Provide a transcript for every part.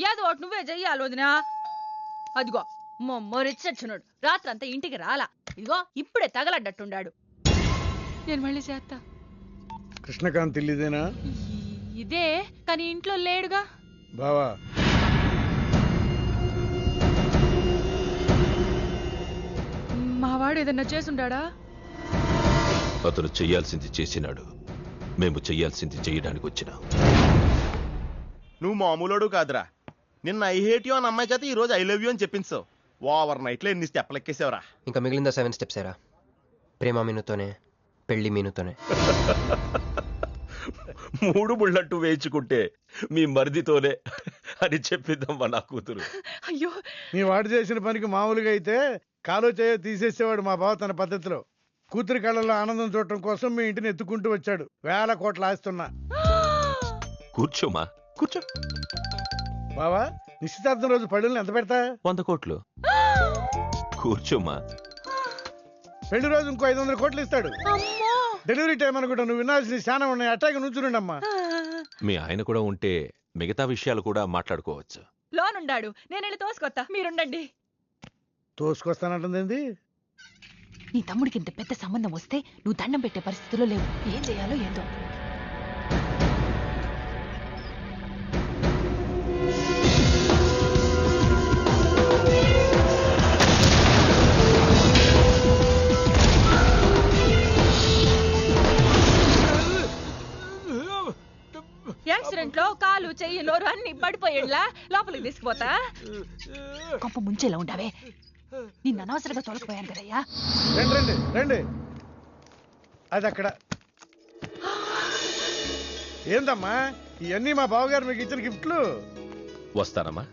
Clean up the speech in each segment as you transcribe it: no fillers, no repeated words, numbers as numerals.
ఏదో ఒకటి నువ్వే చెయ్యాలి వదినా. అదిగో మొరిచ్చచ్చున్నాడు, రాత్రంతా ఇంటికి రాలా. ఇదిగో ఇప్పుడే తగలడ్డట్టుండాడు. నేను మళ్ళీ చేస్తా. కృష్ణకాంత్ ఇల్లుదేనా? ఇదే, కానీ ఇంట్లో లేడుగా. బావా, మావాడు ఏదన్నా చేసుండాడా? అతను చెయ్యాల్సింది చేసినాడు, మేము చెయ్యాల్సింది చెయ్యడానికి వచ్చినా. నువ్వు మామూలుడు కాదురా. నిన్న ఐ హేట్ యూ అని అమ్మాయి చేత ఈ రోజు ఐ లవ్ యూ అని చెప్పించావు. ఓవర్ నైట్ లో ఎన్ని స్టెప్లు ఎక్కేసావురా. ఇంకా మిగిలిందా 7 స్టెప్స్ ఏరా? ప్రేమ మీనుతోనే, పెళ్లి మీనుతోనే. 3 బుల్లట్టు వేయించుకుంటే మీ మరిదితోనే అని చెప్పిద్దామా నా కూతురు. అయ్యో, మీ వాడు చేసిన పనికి మామూలుగా అయితే కాలో చేయో తీసేసేవాడు మా బావ తన పద్ధతిలో. కూతురి కళ్ళలో ఆనందం చూడటం కోసం మీ ఇంటిని ఎత్తుకుంటూ వచ్చాడు. 1000 కోట్లు ఆస్తున్నా. కూర్చోమా, కూర్చో. బావా, నిశ్చితార్థం రోజు పళ్ళుల్ని ఎంత పెడతా? 100 కోట్లు. కూర్చోమా. పెళ్లి రోజు ఇంకో 500 కోట్లు ఇస్తాడు. డెలివరీ టైం అనుకుంటా. నువ్వు వినాల్సిన చాలా ఉన్నాయి. అట్టాగే నుంచుండమ్మా. మీ ఆయన కూడా ఉంటే మిగతా విషయాలు కూడా మాట్లాడుకోవచ్చు. లోనుండాడు, నేను వెళ్ళి తోసుకొత్తా, మీరుండండి. తోసుకొస్తానంటుంది. నీ తమ్ముడికి ఇంత పెద్ద సంబంధం వస్తే నువ్వు దండం పెట్టే పరిస్థితిలో లేవు. ఏం చేయాలో ఏందో. యాక్సిడెంట్ లో కాలు చెయ్యి నోరు అన్ని పడిపోయేలా లోపలికి తీసుకుపోతా. కొంప ముంచేలా ఉండవే. నిన్ను అనవసరంగా తోలకపోయాను కదయ్యా. రండి రండి. అది అక్కడ. ఏందమ్మా ఇవన్నీ మా బావగారు మీకు ఇచ్చిన గిఫ్ట్లు? వస్తానమ్మా,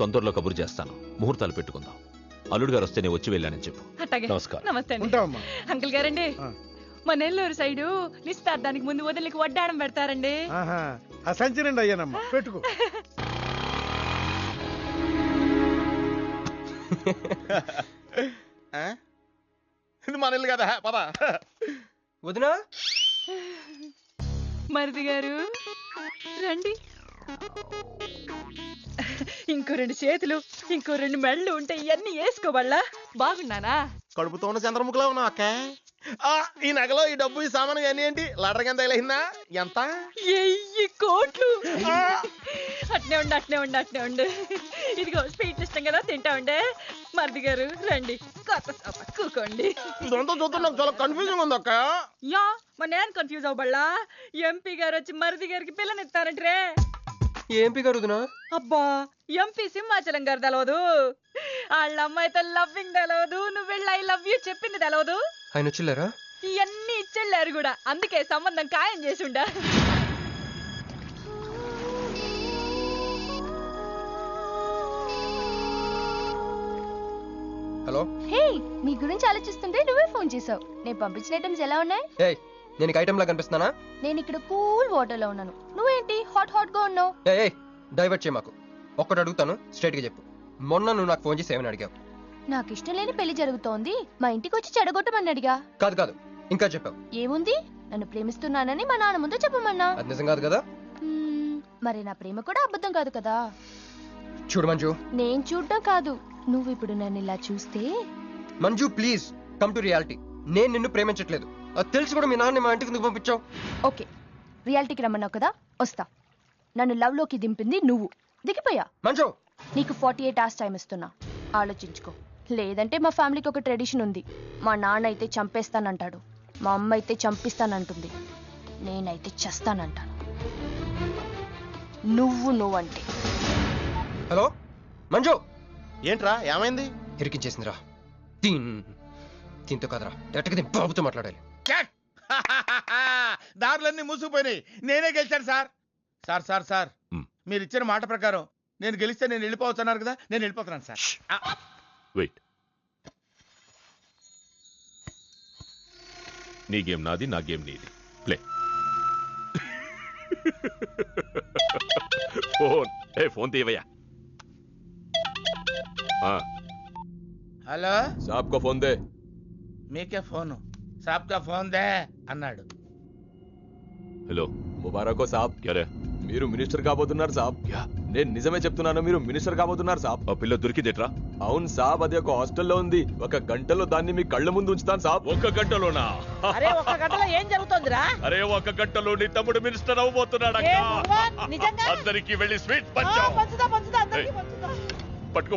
తొందరలో కబురు చేస్తాను. ముహూర్తాలు పెట్టుకుందాం. అల్లుడు గారు వస్తే నేను వచ్చి వెళ్ళానని చెప్పు. నమస్కారం. నమస్తే ఉంటావమ్మా. అంకుల్ గారండి, మా నెల్లూరు సైడు నిశ్చితార్థానికి ముందు వదిలికి వడ్డాణం పెడతారండి. ఆ సంచి నిండి అయ్యానమ్మా, పెట్టుకో. ఇది మన ఇల్లు కదా, పద. వదినా, మరిది గారు రండి. ఇంకో 2 చేతులు, ఇంకో 2 మెళ్ళు ఉంటే ఇవన్నీ వేసుకోవాలా? బాగున్నానా? కడుపుతో ఉన్న చంద్రముఖిలో ఉన్నావు అక్క. ఈ నగలో ఈ డబ్బు ఈ సామాను ఇవన్నీ ఏంటి? లడర్ కింద తగిలిందా? ఎంత? 1000 కోట్లు. అట్నే ఉండు, అట్నే ఉండు, అట్నే ఉండు. ఇదిగో స్వీట్ ఇష్టం కదా, తింటా ఉండే. మరిది గారు రండి, కూకోండి. ఇదంతా చూద్దాం, నాకు చాలా కన్ఫ్యూజింగ్ ఉంది అక్క. యా, మరి నేను కన్ఫ్యూజ్ అవ్వబల్లా. ఎంపీ గారు వచ్చి మరిది గారికి పిల్లనిస్తారంటే. ఏంపీ గారు వదినా? అబ్బా, ఎంపీ సింహాచలం గారు తెలవదు? వాళ్ళ అమ్మాయితో లవ్వింగ్ తెలవదు, నువ్వు వెళ్ళి ఐ లవ్ యూ చెప్పింది తెలవదు. ఆయన వచ్చిల్లారా? ఇవన్నీ ఇచ్చెళ్ళారు కూడా, అందుకే సంబంధం ఖాయం చేసుండా. హలో. హే, మీ గురించి ఆలోచిస్తుంటే నువ్వే ఫోన్ చేసావు. నేను పంపించిన ఐటమ్స్ ఎలా ఉన్నాయి? ఏయ్, నేను ఐటమ్ లా కనిపిస్తున్నానా? నేను ఇక్కడ కూల్ వాటర్ లో ఉన్నాను, నువ్వేంటి హాట్ హాట్ గా ఉన్నావు? ఏయ్, డైవర్ట్ చేయ మాకు. ఒక్కటి అడుగుతాను, స్ట్రైట్ గా చెప్పు. మొన్న నువ్వు నాకు ఫోన్ చేసి ఏమని అడిగావు? నాకు ఇష్టం లేని పెళ్లి జరుగుతోంది, మా ఇంటికి వచ్చి చెడగొట్టమని అడిగా. కాదు కాదు, ఇంకా చెప్పావు. ఏముంది, నన్ను ప్రేమిస్తున్నానని మా నాన్న ముందు చెప్పమన్నా. అది నిజం కాదు కదా? మరి నా ప్రేమ కూడా అబద్ధం కాదు కదా? చూడు మంజు. నేను చూడటం కాదు, నువ్వు ఇప్పుడు నన్ను ఇలా చూస్తే. Manju please come to reality. నేను నిన్ను ప్రేమించట్లేదు, అది తెలిసి కూడా మీ నాన్న మా ఇంటికి ఎందుకు పంపించావు? ఓకే, రియాలిటీకి రమ్మన్నావు కదా, వస్తా. నన్ను లవ్ లోకి దింపింది నువ్వు, దిగిపోయా. మంజు, నీకు 48 hours టైం ఇస్తున్నా, ఆలోచించుకో. లేదంటే మా ఫ్యామిలీకి ఒక ట్రెడిషన్ ఉంది. మా నాన్న అయితే చంపేస్తానంటాడు, మా అమ్మ అయితే చంపిస్తానంటుంది, నేనైతే చస్తానంటాను. నువ్వంటే. హలో మంజు. ఏంట్రా, ఏమైంది? ఇరికించేసిందిరా. దీంతో కదరా, డైరెక్ట్గా దీని బాబుతో మాట్లాడాలి. దారులన్నీ మూసుకుపోయినాయి, నేనే గెలిచాను సార్. సార్ సార్ సార్, మీరు ఇచ్చిన మాట ప్రకారం నేను గెలిస్తే నేను వెళ్ళిపోతున్నారు కదా, నేను వెళ్ళిపోతున్నాను సార్. వెయిట్, నీ గేమ్ నాది, నా గేమ్ నీది. ప్లే. ఫోన్ తీయవయ్యా. హలో, సాబ్ కో ఫోన్ దే. మీకే ఫోను, సాబ్ కా ఫోన్ దే అన్నాడు. हेलो मुबारक हो साहब. क्या रे మీరు మినిస్టర్ కాబోతున్నారు సాబ్. నేను నిజమే చెప్తున్నాను, మీరు మినిస్టర్ కాబోతున్నారు సాబ్. ఆ పిల్ల దొరికిందేట్రా? అవును సాబ్, అది ఒక హాస్టల్లో ఉంది. 1 గంటలో దాన్ని మీ కళ్ళ ముందు ఉంచుతాను సాబ్. 1 గంటలోనా? అరే 1 గంటలో ఏం జరుగుతోందిరా? అరే 1 గంటలో నీ తమ్ముడు మినిస్టర్ అవబోతున్నాడు. ఏ భగవాన్, నిజంగా? అందరికి వెళ్ళి స్వీట్ ఆ, పంచాం. పంచుదా అందరికీ పంచుదా. पटको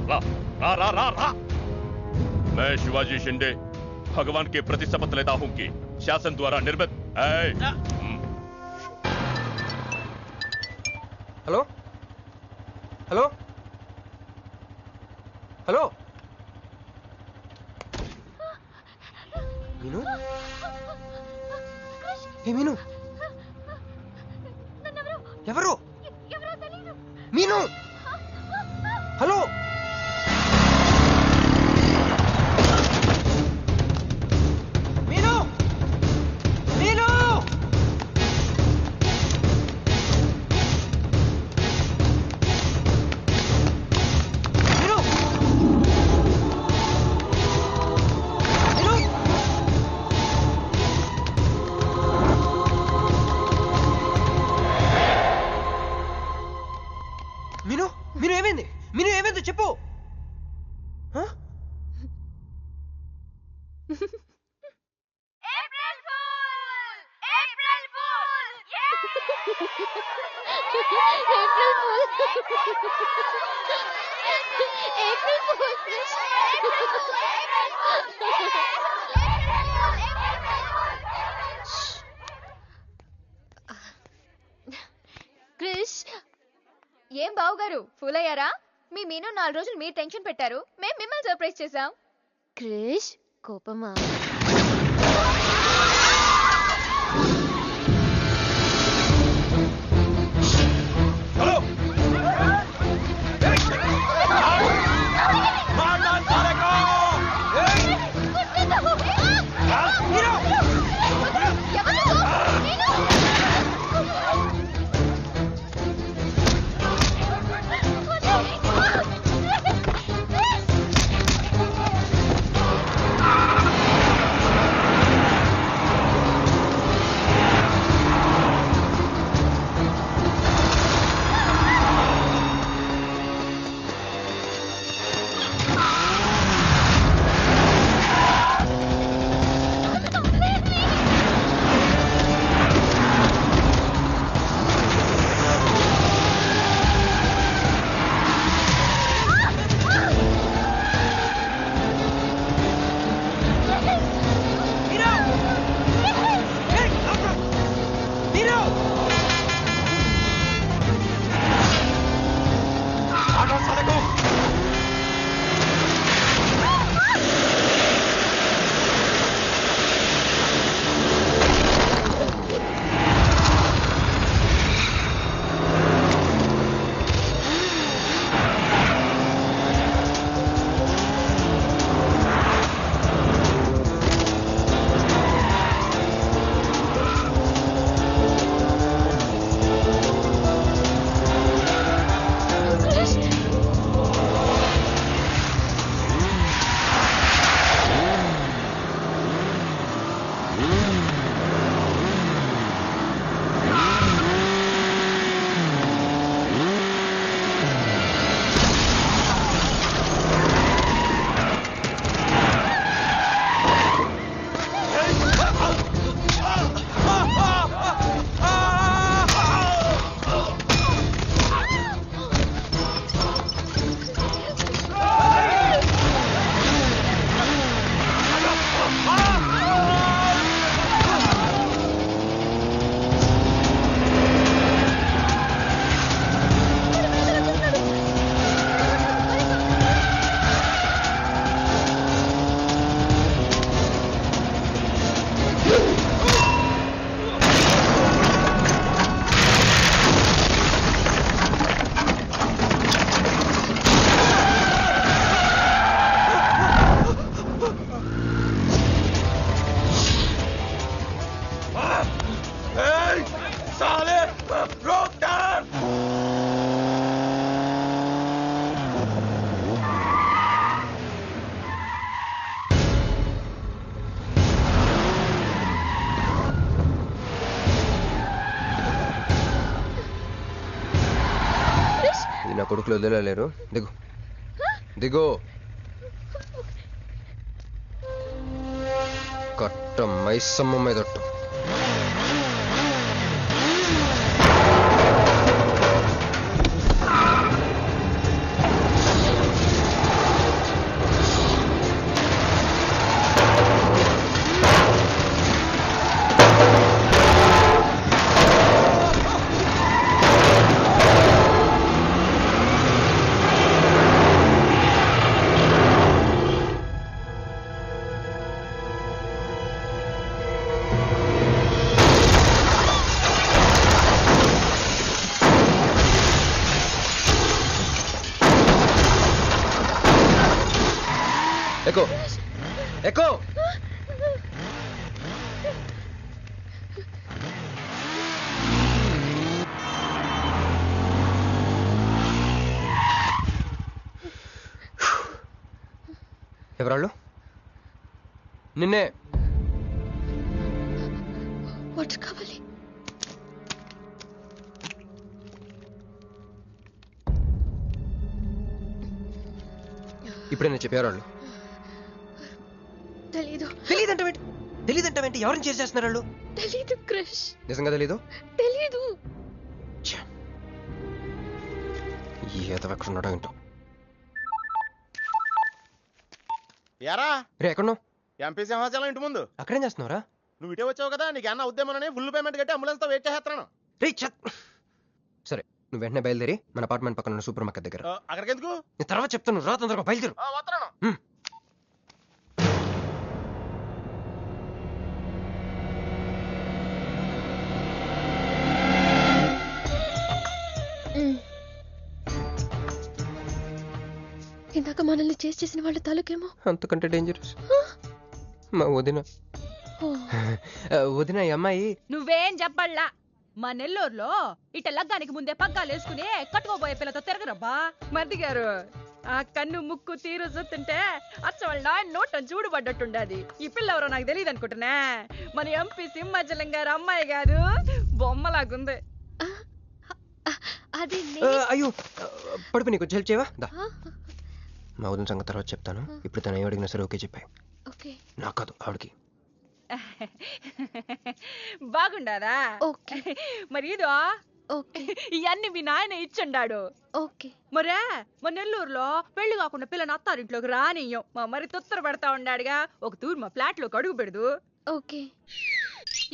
रा रा रा रा रा। मैं शिवाजी शिंदे भगवान के प्रति शपथ लेता हूं कि शासन द्वारा निर्मित హలో హలో హలో మీను ఏ మీను ఎవరు మీను హలో మీను మీను మీను మీను ఏమైంది? మీను ఏమైంది చెప్పు. క్రిష్, ఏం బావగారు ఫూల్ అయ్యారా? మీ మీను 4 రోజులు మీరు టెన్షన్ పెట్టారు, మేము మిమ్మల్ని సర్ప్రైజ్ చేసాం. క్రిష్ కోపమా? నా కొడుకులు వదిలేలేరు. దిగు దిగు. కట్ట మైసమ్మ మీదట్టు. ఎక్కు ఎక్కు. ఎవరాళ్ళు? నిన్నే. వాటర్ కావాలి. ఇప్పుడే నేను చెప్పేవాళ్ళు. తెలీదు. తెలీదంటే ఎవరిని చేసేస్తున్నారు వాళ్ళు? తెలీదు క్రిష్. నిజంగా తెలీదు? తెలీదు. ఏదో ఎక్కడ ఉన్నాడో ఏంటో. యారా రే ఎక్కడున్నావు? ఎంపీ సింహాచలం ఇంటి ముందు. అక్కడేం చేస్తున్నావురా? నువ్వు ఇటే వచ్చావు కదా, నీకు అన్న ఉద్యమని ఫుల్ పేమెంట్ కట్టి అంబులెన్స్ తో వెయిట్ చేస్తున్నాను. రే సరే, నువ్వు వెంటనే బయలుదేరి మన అపార్ట్మెంట్ పక్కన ఉన్న సూపర్ మార్కెట్ దగ్గర. అక్కడికి ఎందుకు? నేను తర్వాత చెప్తాను, రా తొందరగా బయలుదేరు. వస్తున్నాను. ఇందాక మనల్ని చేసిన వాళ్ళ తాలూకేమో అంతకంటే డేంజరస్. మా వదిన ఈ అమ్మాయి. నువ్వేం చెప్పల్లా. మా నెల్లూరులో ఇట లగ్గానికి ముందే పగ్గాలు వేసుకుని కట్టుకోబోయే పిల్లతో తిరగరబ్బా. మర్ది గారు, ఆ కన్ను ముక్కు తీరు చూస్తుంటే అచ్చ వాళ్ళ నాయన నోటం చూడుబడ్డట్టుండది. ఈ పిల్ల ఎవరో నాకు తెలియదు అనుకుంటున్నా. మన ఎంపీ సింహాచలం గారు అమ్మాయి కాదు, బొమ్మలాగుంది. అయ్యో పడుపు, నీకు హెల్ప్ చేయవా? మా వదిన సంగతి తర్వాత చెప్తాను. ఇప్పుడు తను ఏం అడిగినా సరే ఓకే చెప్పాయి. నాకు కాదు, ఆవిడకి. బాగుండాదా? మరి ఇదో ఇవన్నీ మీ నాయన ఇచ్చుండాడు. మరే మా నెల్లూరులో పెళ్లి కాకుండా పిల్లని అత్తారింట్లోకి రానియ్యం. మా మరి తొత్తర పెడతా ఉండాడుగా, ఒక తూరు మా ఫ్లాట్ లోకి అడుగు పెడదు.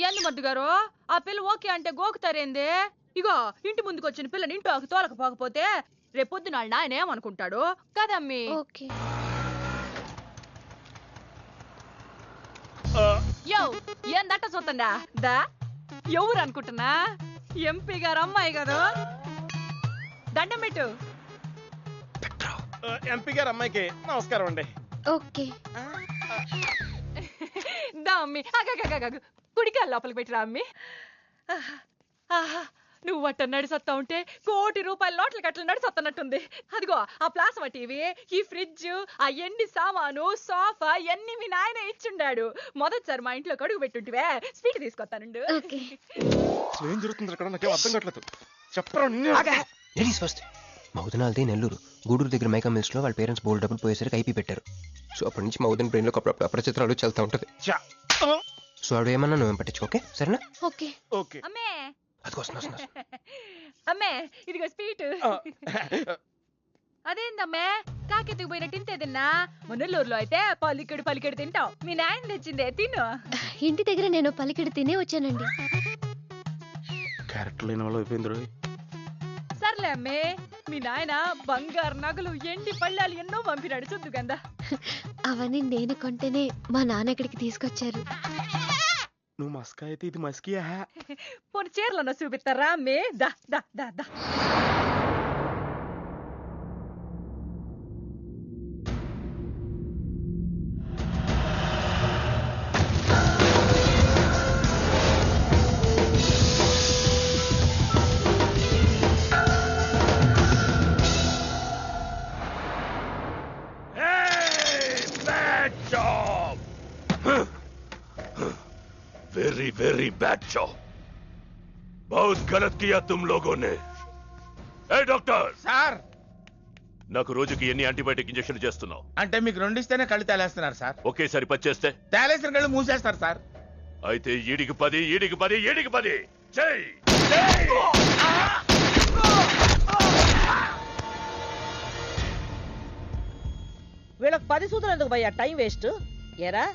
ఎందు మద్దు గారు, ఆ పిల్ల ఓకే అంటే గోకుతారేంది? ఇగో ఇంటి ముందుకు వచ్చిన పిల్లని ఇంటి తోలకపోకపోతే రేపొద్దు నాడు నాయన ఏమనుకుంటాడు కదమ్మీ? యో ఏం దట్ట చూతండా దా, ఎవరు అనుకుంటున్నా? ఎంపీ గారు అమ్మాయి కదా. దండం పెట్టు. ఎంపీ గారు అమ్మాయికి నమస్కారం అండి. దా అమ్మి, కుడికాయలు లోపలికి పెట్టిరా అమ్మి. నువ్వు అట్ట నడిసొత్తా ఉంటే ₹1 కోటి నోట్ల కట్టలు నడిసొత్తనట్టుంది. అదిగో ఆ ప్లాస్మా టీవీ, ఈ ఫ్రిడ్జ్, ఆ ఎన్ని సామాను, సోఫా ఎన్ని మీ నాయన ఇచ్చుండాడు. మొదటిసారి మా ఇంట్లో అడుగు పెట్టుంటివే, స్వీట్ తీసుకొస్తానుండు. ఏం జరుగుతుంది అక్కడ? నాకేం అర్థం కావట్లేదు. చెప్పరా. Ladies first. మా వదినాలది నెల్లూరు. గూడూరు దగ్గర మైకా మిల్స్ లో వాళ్ళ పేరెంట్స్ బోల్డ్ డబ్బులు పోయేసరికి ఐపీ పెట్టారు. సో అప్పటి నుంచి మా వదిన బ్రెయిన్ లో అపరిచిత్రాలు చల్తా ఉంటది. సో ఆవిడ ఏమన్నా నువ్వేం పట్టించు, ఓకే? సరేనా? అమ్మే అదిగొస్తున్నా. అమ్మే ఇదిగో స్వీట్. అదేందమ్మే కాకెత్తుకు పోయినట్టు ఇంతే తిన్నా? మునల్లూరులో అయితే పలికెడు తింటావు. మీ నాయన తెచ్చిందే తిను. ఇంటి దగ్గర నేను పలికెడు తినే వచ్చానండి. క్యారెక్టర్ లేని వాళ్ళు అయిపోయింది. సర్లే అమ్మే, మీ నాయన బంగారు నగలు, ఎండి పళ్ళాలు ఎన్నో పంపినాడు చూద్దు కదా. అవన్నీ నేను కొంటేనే మా నాన్న ఇక్కడికి తీసుకొచ్చారు. నువ్వు మస్కా అయితే ఇది మస్కియా? పోనీ చీరలన్నా చూపిస్తారా అమ్మే? దా దా దా దా. Very very bad job. बहुत गलत किया तुम लोगों ने. ए डॉक्टर సార్, నాకు రోజుకి ఎన్ని యాంటీబయాటిక్ ఇంజెక్షన్ చేస్తున్నావు? అంటే మీకు 2 ఇస్తేనే కళ్ళు తేలేస్తున్నారు సార్. ఒకేసారి పచ్చేస్తే తేలేసిన కళ్ళు మూసేస్తారు సార్. అయితే ఈడికి 10, ఈడికి 10, ఈడికి 10 చెయ్. వీళ్ళకి 10 సూత్రం ఎందుకు భయ్యా, టైం వేస్ట్. ఏరా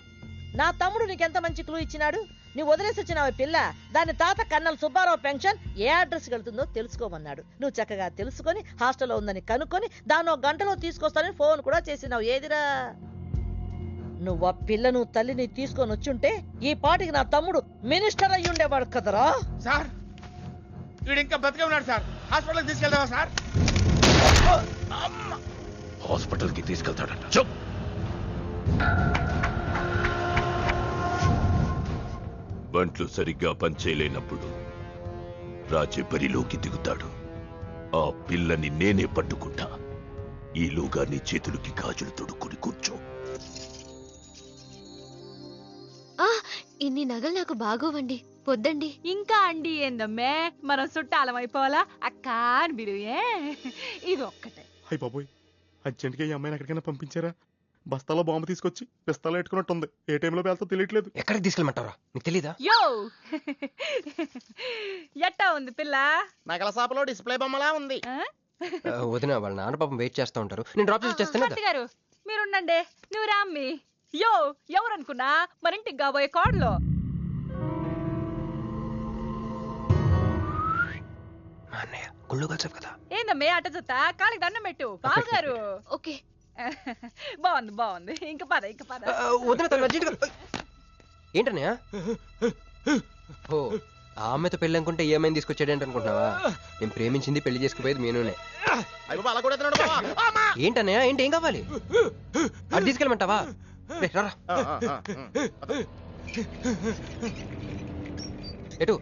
నా తమ్ముడు నీకెంత మంచి క్లూ ఇచ్చినాడు. నువ్వు వదిలేసి వచ్చినావు పిల్ల, దాని తాత కన్నల సుబ్బారావు పెన్షన్ ఏ అడ్రస్ వెళ్తుందో తెలుసుకోమన్నాడు. నువ్వు చక్కగా తెలుసుకొని హాస్టల్లో ఉందని కనుక్కొని దాన్ని 1 గంటలో తీసుకొస్తానని ఫోన్ కూడా చేసినావు. ఏదిరా నువ్వు ఆ పిల్లను తల్లిని తీసుకొని వచ్చుంటే ఈ పాటికి నా తమ్ముడు మినిస్టర్ అయ్యి ఉండేవాడు కదరా. సార్ వీడు ఇంకా బతికే ఉన్నాడు సార్. హాస్పిటల్కి తీసుకెళ్దామా సార్? హాస్పిటల్ కి తీసుకెళ్తాడట. చెప్. బంట్లు సరిగ్గా పనిచేయలేనప్పుడు రాజే బరిలోకి దిగుతాడు. ఆ పిల్లని నేనే పట్టుకుంటా. ఈలోగా నీ చేతులకి గాజులు తొడుక్కుని కూర్చో. ఇన్ని నగలు నాకు బాగోవండి, పొద్దండి. ఇంకా అండి ఏందమ్మే, మనం చుట్టాలం అయిపోవాలా అక్క అని బిరువే. ఇది ఒక్కటే. అయ్య బాబోయ్, అర్జెంట్గా ఈ అమ్మాయిని ఎక్కడికైనా పంపించారా? బస్తాలో బాంబు తీసుకొచ్చి పిస్తాలో పెట్టుకున్నట్టుంది. ఏ టైంలో వెళ్తా తెలియట్లేదు. ఎక్కడికి తీసుకెళ్ళమంటారా? నీకు తెలీదా? యో ఎట్టా ఉంది పిల్ల? నగల షాపులో డిస్ప్లే బొమ్మలా ఉంది. వదిన వాళ్ళ నాన్న పాపం వెయిట్ చేస్తూ ఉంటారు. నేను డ్రాప్ చేసి చేస్తాను కదా. గారు మీరుండండి, నువ్వు రామ్మి. యో ఎవరనుకున్నా మరింటికి కాబోయే కోడలో. మా అన్నయ్య గుళ్ళు కలిసావు కదా. ఏందమ్మే అట్ట జత కాలికి దండం పెట్టు. బావగారు ఓకే బాగుంది బాగుంది. ఇంక పద ఇంక పద. వదిన తను అర్జెంట్గా ఏంటన్నయ్య? ఓ ఆ అమ్మాయితో పెళ్ళి అనుకుంటే ఏ అమ్మాయిని తీసుకొచ్చాడేంటి అనుకుంటున్నావా? నేను ప్రేమించింది పెళ్లి చేసుకుపోయేది మీనునే. ఏంటన్నయ్య ఏంటి? ఏం కావాలి? అది తీసుకెళ్ళమంటావా? రారా. ఎటు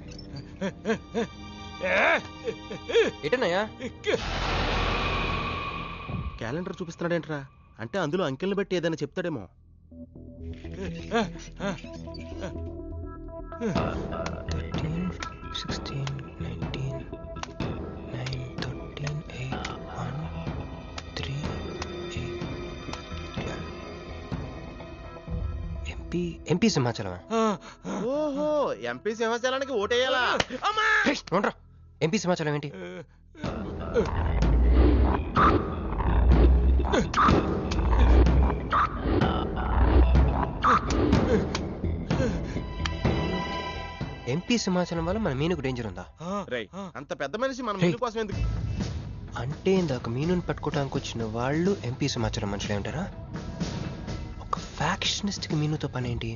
ఎటన్నయ్యా? క్యాలెండర్ చూపిస్తున్నాడేంట్రా? అంటే అందులో అంకెల్ని బట్టి ఏదైనా చెప్తాడేమో. 16, 19, 9, 13, 8, 1, 3, 8, 12. ఎంపీ సింహాచలం. ఓహో, ఎంపీ సింహాచలానికి ఓటేయాలా? ఎంపీ సింహాచలం ఏంటి? ఎంపీ సింహాచలం వల్ల మన మీనుకు డేంజర్ ఉందా? అంత పెద్ద మనిషి మన మీను కోసం ఎందుకు? అంటే ఇందాక మీనుని పట్టుకోవడానికి వచ్చిన వాళ్ళు ఎంపీ సింహాచలం మనుషులే ఉంటారా? ఒక ఫ్యాక్షనిస్ట్ కి మీనుతో పని ఏంటి?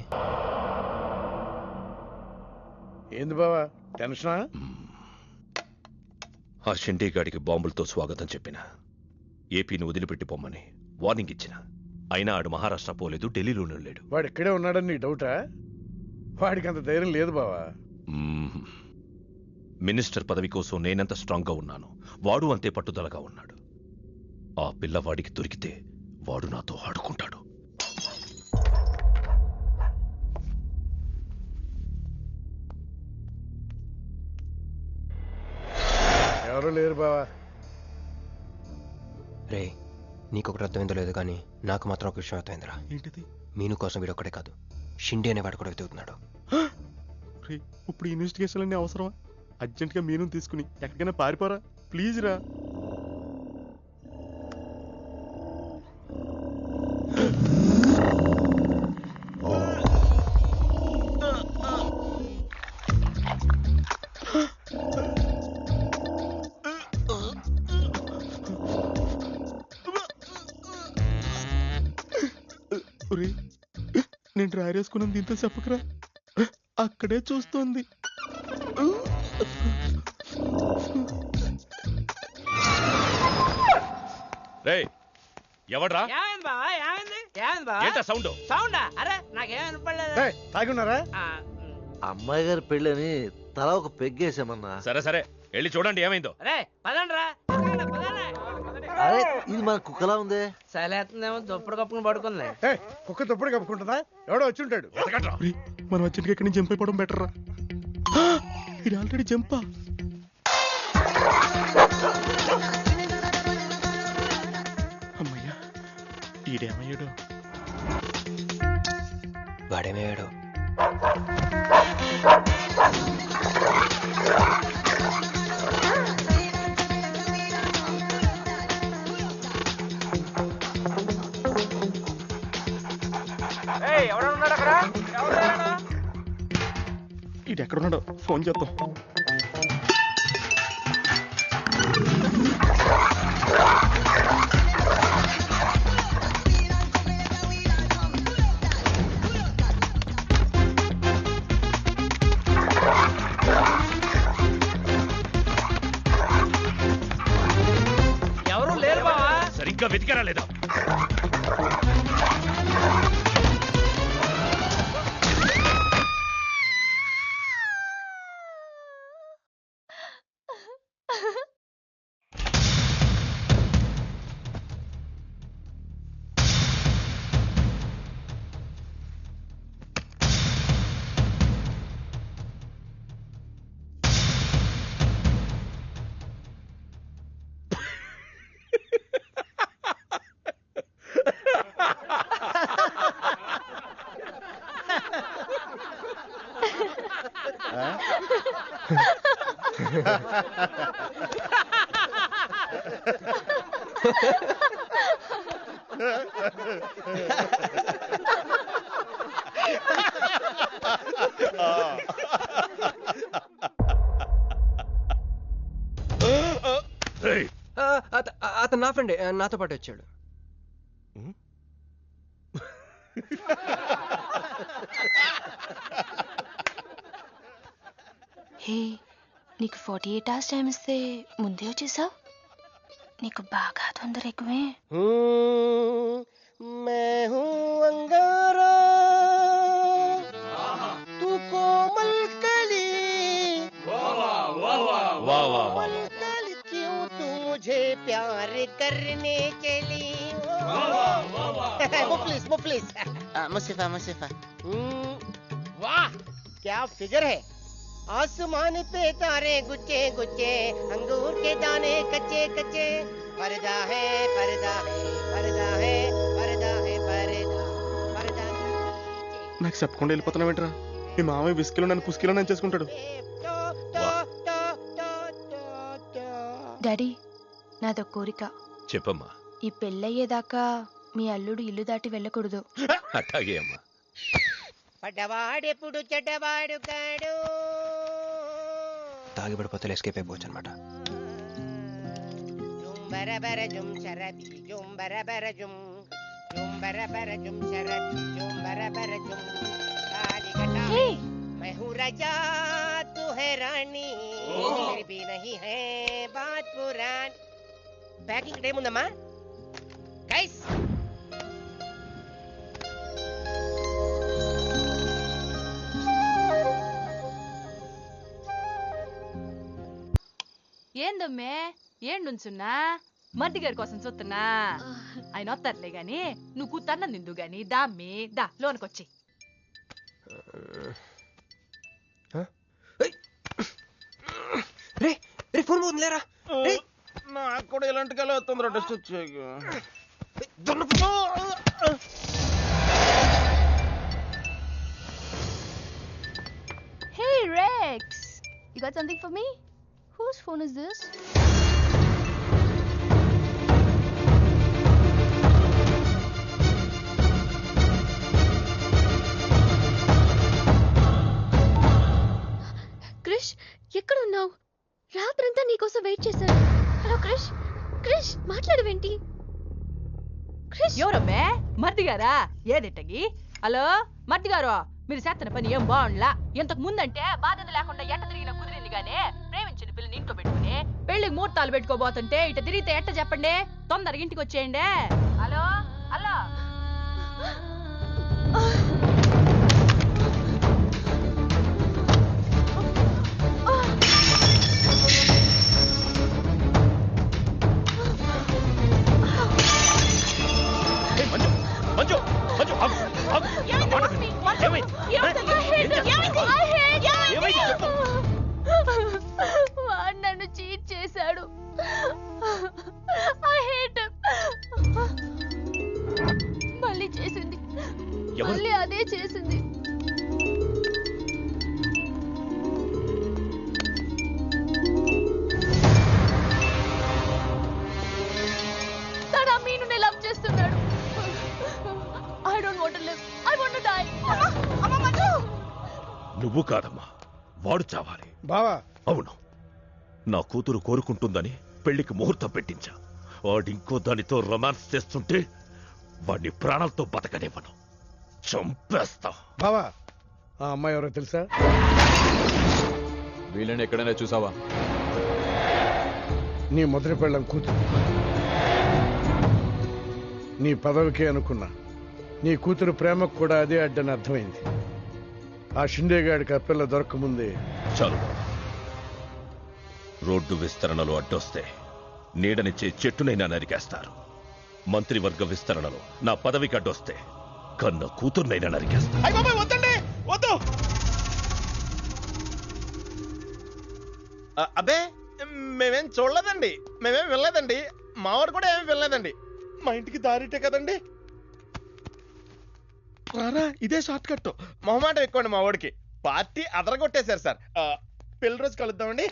ఏంది బావా టెన్షనా? ఆ షిండే గాడికి బాంబులతో స్వాగతం చెప్పిన, ఏపీని వదిలిపెట్టి పొమ్మని వార్నింగ్ ఇచ్చిన. అయినా ఆడు మహారాష్ట్ర పోలేదు, ఢిల్లీలోనే లేడు. వాడు ఇక్కడే ఉన్నాడని నీ డౌటా? వాడికి అంత ధైర్యం లేదు బావా. మినిస్టర్ పదవి కోసం నేనెంత స్ట్రాంగ్ గా ఉన్నాను, వాడు అంతే పట్టుదలగా ఉన్నాడు. ఆ పిల్లవాడికి దొరికితే వాడు నాతో ఆడుకుంటాడు. ఎవరూ లేరు బావా. రే నీకొకటి అర్థమైందో లేదు కానీ నాకు మాత్రం ఒక విషయం అర్థమైందిరా. ఏంటిది? మీను కోసం వీడు ఒక్కడే కాదు, షిండే అనేవాడు కూడా వెతుకుతున్నాడు. ఇప్పుడు ఇన్వెస్టిగేషన్ అన్ని అవసరమా? అర్జెంట్గా మీను తీసుకుని ఎక్కడికైనా పారిపోరా ప్లీజ్ రా. నేను డ్రైర్ వేసుకున్నాను, దీంతో చెప్పకరా. అక్కడే చూస్తోంది. రేయ్ ఎవడ్రా? సౌండ్ సౌండా? అరే నాకేం వినపడలేదు. తాగున్నారా? అమ్మాయి గారి పెళ్ళని తల ఒక పెగ్గేసామన్నా. సరే సరే వెళ్ళి చూడండి ఏమైందో. రే పదండ్రా. అరే ఇది మన కుక్కలా ఉంది. సలేతుందేమో దుప్పుడు కప్పుకుని పడుకుంది. కుక్క తప్పుడు కప్పుకుంటుందా? ఎవడో వచ్చి ఉంటాడు. మనం అర్జెంట్గా ఇక్కడి నుంచి జంప్ అయిపోవడం బెటర్ రా. ఇది ఆల్రెడీ జంపా. ఈడేమయ్యాడు? వాడేమయ్యాడు? ఈడెక్కడున్నాడు? ఫోన్ చేద్దాం. ఎవరు లేరు బావా. సరిగ్గా వెతికారా లేదా? అతను నా ఫ్రెండే, నాతో పాటు వచ్చాడు. హే, నీకు 48 hours టైం ఇస్తే ముందే వచ్చేసావు. నీకు బాగా తొందర ఎక్కువే. मैं हूँ अंगारा तू कोमल कली कोमल कली क्यों तू मुझे प्यार करने चली मुफलिस मुसीफा मुसीफा वाह क्या फिगर है. आसमान पे तारे गुच्चे गुच्चे अंगूर के दाने कच्चे कच्चे पर्दा है पर्दा है पर्दा है पर्दा है पर्दा पर्दा. నాకు చెప్పకుండా వెళ్ళిపోతున్నావు ఏంట్రా? మీ మామయ్య విస్కిలో నన్ను పుస్కిలో నన్ను చేసుకుంటాడు. డాడీ, నాదో కోరిక. చెప్పమ్మా. ఈ పెళ్ళయ్యేదాకా మీ అల్లుడు ఇల్లు దాటి వెళ్ళకూడదు. అట్లాగే అమ్మా. పడ్డవాడెప్పుడు చెడ్డవాడు కాడు. తాగి పడిపోతే ఎస్కేప్ అయిపోవచ్చు అనమాట. బరబర జుమ్ శరబి జుమ్ బరబర జుమ్ జుమ్ బరబర జుమ్ శరబి జుమ్ బరబర జుమ్ కాలికటా मैं हूँ राजा तू है रानी फिर भी नहीं है बात पुरानी. ప్యాకింగ్ టైం ఉందమ్మా గైస్. ఏందమ్మే ఏండుంచున్నా మర్ది గారి కోసం చూస్తున్నా. ఆయన వస్తారులే గాని నువ్వు కూతన్న నిందు గాని దామ్మి దా లోనకొచ్చి. ఫోన్ పోతుందిలేరా. నాకు కూడా ఇలాంటి కళ వస్తుంది. డస్ట్ వచ్చాయి. Hey Rex, you got something for me? Whose phone is this? Krish, ఎక్కడున్నావు? రాత్రంతా నీకోసం వెయిట్ చేశాను. హలో క్రిష్, క్రిష్ మాట్లాడవేంటి? క్రిష్ ఎవరమ్మే? మర్ది గారా? ఏదిట్టగి? హలో మర్ది గారు, మీరు చేస్తున్న పని ఏం బాగుండ్లా. ఇంతకు ముందంటే బాధ్యత లేకుండా ఎట్ట తిరిగినా కుదిరింది గానే ప్రేమించిన పిల్లని ఇంట్లో పెట్టుకుని పెళ్లికి ముహూర్తాలు పెట్టుకోబోతుంటే ఇట తిరిగితే ఎట్ట చెప్పండి? తొందరగా ఇంటికి వచ్చేయండి. Hello hello. మంజు మంజు వాడు నన్ను చీట్ చేశాడు. I hate him. నువ్వు కాదమ్మా, వాడు చావాలి. బావా అవును, నా కూతురు కోరుకుంటుందని పెళ్లికి ముహూర్తం పెట్టించా. వాడింకో దానితో రొమాన్స్ చేస్తుంటే వాడిని ప్రాణాలతో బతకనివ్వను, చంపేస్తా. బావా ఆ అమ్మాయి ఎవరో తెలుసా? వీళ్ళని ఎక్కడైనా చూసావా? నీ మొదటి పెళ్ళం కూతురు. నీ పదవికే అనుకున్నా, నీ కూతురు ప్రేమకు కూడా అదే అడ్డని అర్థమైంది. ఆ షిండేగాడికి ఆ పిల్ల దొరకముందే. చాలు, రోడ్డు విస్తరణలో అడ్డొస్తే నీడనిచ్చే చెట్టునైనా నరికేస్తారు. మంత్రివర్గ విస్తరణలో నా పదవికి అడ్డొస్తే కన్న కూతుర్నైనా నరికేస్తారు. అయ్య బాబాయ్ వద్దండి, వద్దు. అబ్బే మేమేం చూడలేదండి, మేమేం వెళ్ళలేదండి, మావాడు కూడా ఏమీ వెళ్ళలేదండి. మా ఇంటికి దారిటే కదండి. రారా, ఇదే షార్ట్ కట్. మొహమాట ఎక్కువండి మా వాడికి. పార్టీ అదరగొట్టేశారు సార్. పెళ్లి రోజు కలుద్దామండి.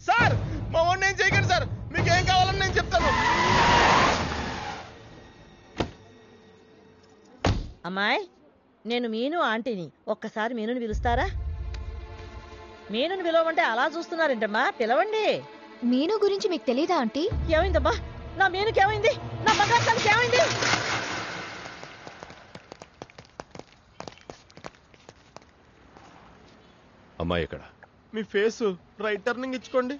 సార్ మా వాడిని ఏం చేయకండి సార్, మీకు ఏం కావాలని నేను చెప్తాను. అమ్మాయి, నేను మీను ఆంటీని. ఒక్కసారి మీనుని పిలుస్తారా? మీనుని పిలవమంటే అలా చూస్తున్నారేంటమ్మా, పిలవండి. మీను గురించి మీకు తెలీదా ఆంటీ? ఏమైందమ్మా? నా మీనుకి ఏమైంది? నా బంగారు ఏమైంది? అమ్మాయి ఎక్కడ? మీ ఫేస్ రైట్ టర్నింగ్ ఇచ్చుకోండి.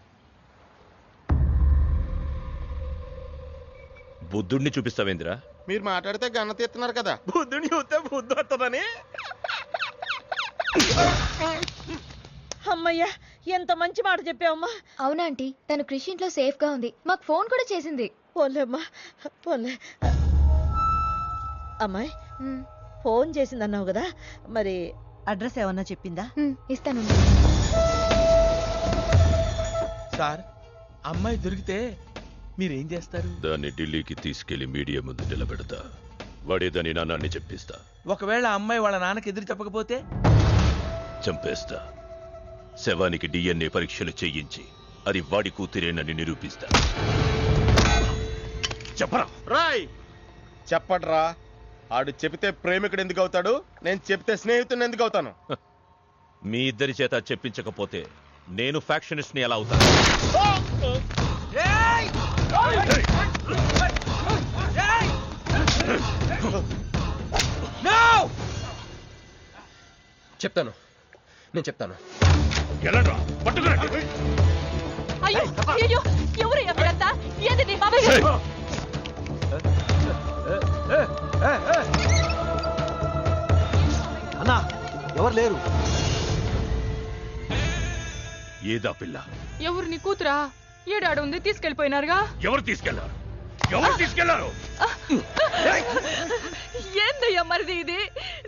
బుద్ధుడిని చూపిస్తావేంద్రా? మీరు మాట్లాడితే గన్న తీస్తున్నారు కదా, బుద్ధుని చూస్తే బుద్ధి వస్తుందని. అమ్మయ్యా, ఎంత మంచి మాట చెప్పావమ్మా. అవునా ఆంటీ, తను కృషి ఇంట్లో సేఫ్ గా ఉంది. మాకు ఫోన్ కూడా చేసింది. పోలేమ్మా, పోలే. అమ్మాయి, ఫోన్ చేసిందన్నావు కదా, మరి అడ్రస్ ఏమన్నా చెప్పిందా? ఇస్తాను సార్. అమ్మాయి దొరికితే మీరేం చేస్తారు? దాన్ని ఢిల్లీకి తీసుకెళ్లి మీడియా ముందు నిలబెడతా. వాడేదని నాన్నని చెప్పిస్తా. ఒకవేళ అమ్మాయి వాళ్ళ నాన్నకి ఎదురు చెప్పకపోతే చంపేస్తా. శవానికి DNA పరీక్షలు చేయించి అది వాడి కూతురేనని నిరూపిస్తా. చెప్పరా? రాయ్ చెప్పడ్రా. ఆడు చెబితే ప్రేమికుడు ఎందుకు అవుతాడు, నేను చెప్తే స్నేహితుడిని ఎందుకు అవుతాను? మీ ఇద్దరి చేత చెప్పించకపోతే నేను ఫ్యాక్షనిస్ట్ ని ఎలా అవుతాను? చెప్తాను, నేను చెప్తాను. అయ్యో అయ్యో, ఎవరు ఎవరంతా? ఏది నీ బాబాయ్ గారు? అన్నా ఎవరు లేరు. ఏదా పిల్ల? ఎవరు నీ కూతురా? ఏడాడు ఉంది, తీసుకెళ్లిపోయినారుగా. ఎవరు తీసుకెళ్లారు? ఎవరు తీసుకెళ్లారు? ఏందయ్యా మరిది ఇది?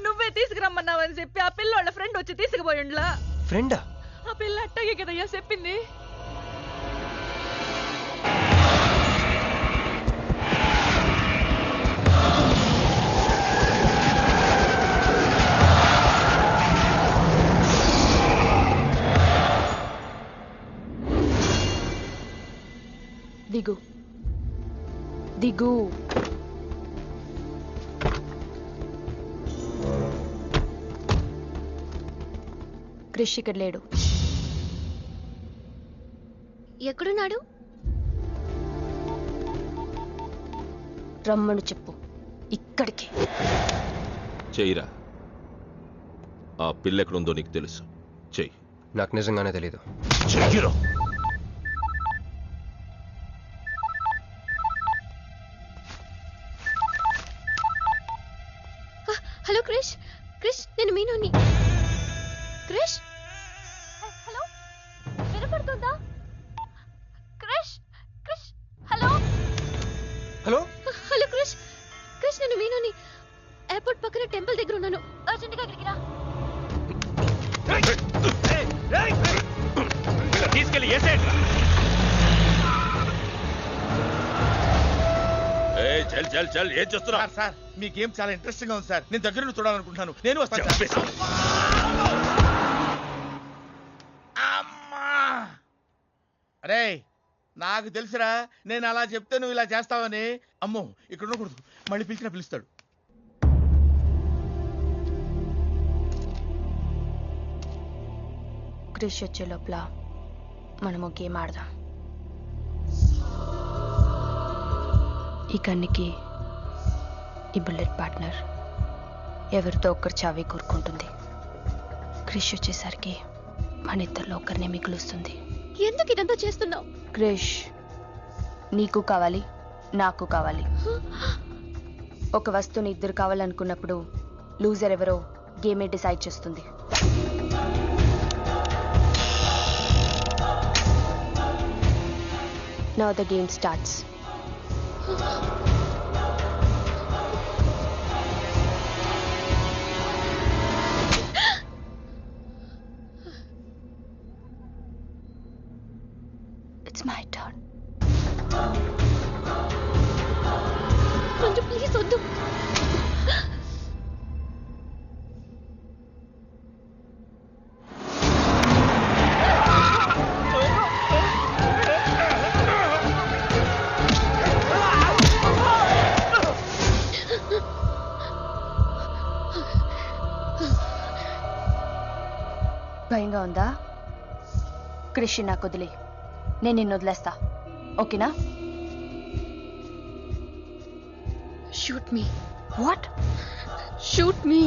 నువ్వే తీసుకురమ్మన్నావని చెప్పి ఆ పిల్లోళ్ళ ఫ్రెండ్ వచ్చి తీసుకుపోయిండ్లా. ఫ్రెండా? ఆ పిల్ల అట్టగే కదయ్యా చెప్పింది. దిగు దిగు. క్రిష్ ఇక్కడ లేడు. ఎక్కడున్నాడు? రమ్మను చెప్పు ఇక్కడికి. చెయ్యిరా. ఆ పిల్ల ఎక్కడుందో నీకు తెలుసు, చెయ్యి. నాకు నిజంగానే తెలీదు. చెయ్యిరా. హలో క్రిష్, క్రిష్ నేను మీనుని. క్రిష్, హలో, వినపడుతుందా? Krish, Krish, hello hello hello Krish, Krish నేను మీనుని. ఎయిర్పోర్ట్ పక్కన టెంపుల్ దగ్గర ఉన్నాను. అర్జెంట్గా అక్కడికి రా. తీసుకెళ్ళి ఏసేయండి. చల్ చల్ చల్, ఏం చేస్తున్నా? సార్ మీ గేమ్ చాలా ఇంట్రెస్టింగ్ గా ఉంది సార్. నేను దగ్గర నుండి చూడాలనుకుంటున్నాను. నేను వస్తాను సార్. అమ్మా, అరే నాకు తెలుసురా, నేను అలా చెప్తే నువ్వు ఇలా చేస్తావని. అమ్మో, ఇక్కడ ఉండకూడదు, మళ్ళీ పిలిచినా పిలుస్తాడు. క్రిష్ వచ్చే లోపల మనము గేమ్ ఆడదాం. ఈ కన్నికి ఈ బుల్లెట్ పార్ట్నర్ ఎవరితో ఒక్కరు చావే కోరుకుంటుంది. క్రిష్ వచ్చేసరికి మన ఇద్దరిలో ఒకరినే మిగులుస్తుంది. ఎందుకు ఇదంతా చేస్తున్నావు? క్రిష్ నీకు కావాలి, నాకు కావాలి. ఒక వస్తువుని ఇద్దరు కావాలనుకున్నప్పుడు లూజర్ ఎవరో గేమే డిసైడ్ చేస్తుంది. Now the game starts. It's my turn. Manju please వద్దు. భయంగా ఉందా? క్రిష్ నాకు వదిలే, నేను నిన్ను వదిలేస్తా. ఓకేనా? Shoot me. What? Shoot me.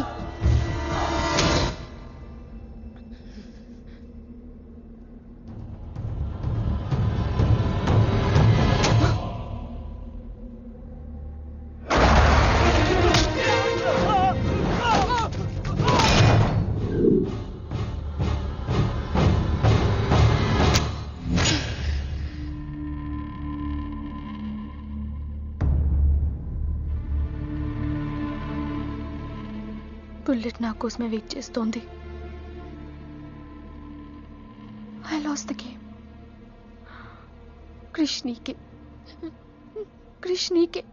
Bullet నా కోసమే వెయిట్ చేస్తోంది. I lost the game. Krish నీకే, క్రిష్ నీకే.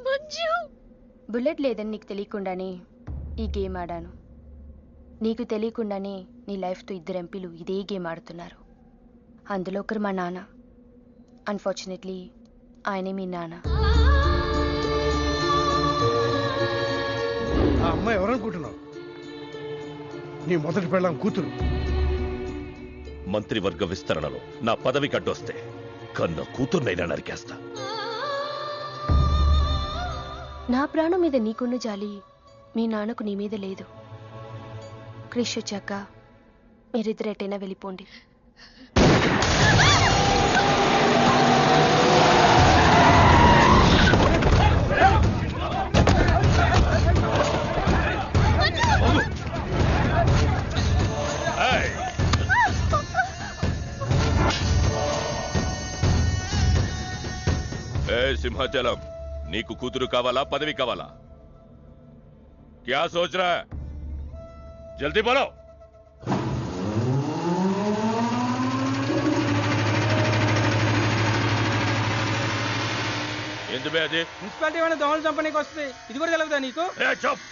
మంజు బుల్లెట్ లేదని నీకు తెలియకుండానే ఈ గేమ్ ఆడాను. నీకు తెలియకుండానే నీ లైఫ్తో ఇద్దరు ఎంపీలు ఇదే గేమ్ ఆడుతున్నారు. అందులో ఒకరు మా నాన్న. అన్ఫార్చునేట్లీ ఆయనే మీ నాన్న. ఆ అమ్మాయి ఎవరనుకుంటున్నావు? నీ మొదటి పెళ్ళాం కూతురు. మంత్రివర్గ విస్తరణలో నా పదవికి అడ్డొస్తే కన్న కూతుర్నైనా నరికేస్తా. నా ప్రాణం మీద నీకున్న జాలి మీ నాన్నకు నీ మీద లేదు. క్రిష్ వచ్చాక మీరిద్దరు ఎటైనా వెళ్ళిపోండి. సింహాచలం, నీకు కూతురు కావాలా, పదవి కావాలా? క్యా సోచ్ రా? జల్దీ బోలో. ఏంది బే అది? మున్సిపాలిటీ వాళ్ళని దోమలు చంపనీకి వస్తుంది. ఇది కూడా తెలుగుదా నీకు? చప్.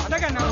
అడగన్నా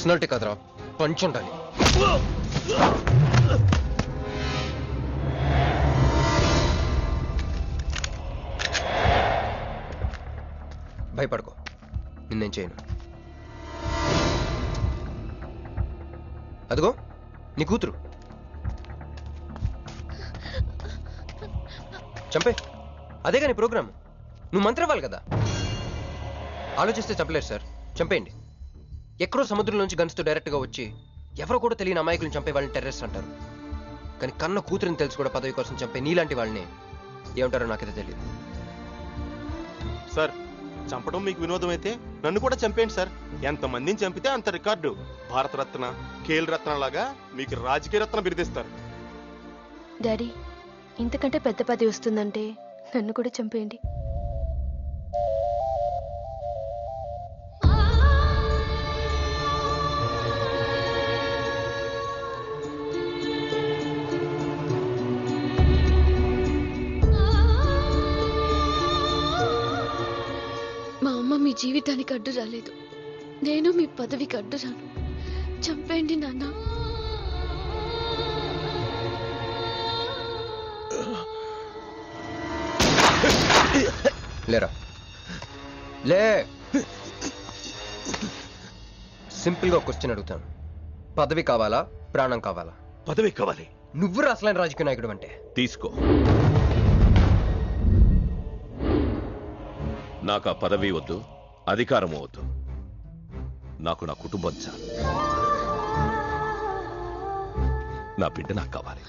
పర్సనాలిటీ కాదురా, పంచ్ ఉండాలి. భయపడుకో, నిన్నేం చేయను. అదిగో నీ కూతురు, చంపే. అదేగా నీ ప్రోగ్రామ్. నువ్వు మంత్రి అవ్వాలి కదా. ఆలోచిస్తే చంపలేరు సార్, చంపేయండి. ఎక్కడో సముద్రం నుంచి గన్స్తో డైరెక్ట్గా వచ్చి ఎవరో కూడా తెలియని అమాయకులను చంపే వాళ్ళని టెర్రరిస్ట్ అంటారు. కానీ కన్న కూతురిని తెలిసి కూడా పదవి కోసం చంపే నీలాంటి వాళ్ళని ఏమంటారో నాకైతే తెలియదు. సార్, చంపడం మీకు వినోదం అయితే నన్ను కూడా చంపేయండి సార్. ఎంతమందిని చంపితే అంత రికార్డు. భారతరత్న, ఖేల్ రత్న లాగా మీకు రాజకీయ రత్న బిరుదిస్తారు. డాడీ, ఇంతకంటే పెద్ద పదవి వస్తుందంటే నన్ను కూడా చంపేయండి. మా అమ్మ మీ జీవితానికి అడ్డు రాలేదు, నేను మీ పదవికి అడ్డు రాను. చంపేయండి నాన్న. లేరా, లే. సింపుల్ గా క్వశ్చన్ అడుగుతాను, పదవి కావాలా ప్రాణం కావాలా? పదవి కావాలి. నువ్వు అసలైన రాజకీయ నాయకుడు అంటే తీసుకో. నాకు ఆ పదవి వద్దు, అధికారము వద్దు. నాకు నా కుటుంబం చాలు. నా బిడ్డ నాకు కావాలి.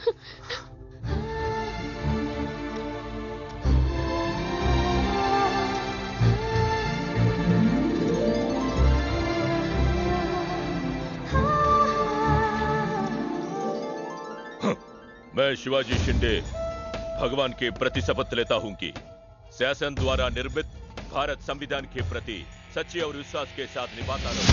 मैं शिवाजी शिंदे भगवान के प्रति शपथ लेता हूं कि शासन द्वारा निर्मित भारत संविधान के प्रति सच्चे और विश्वास के साथ निभाता रहूं।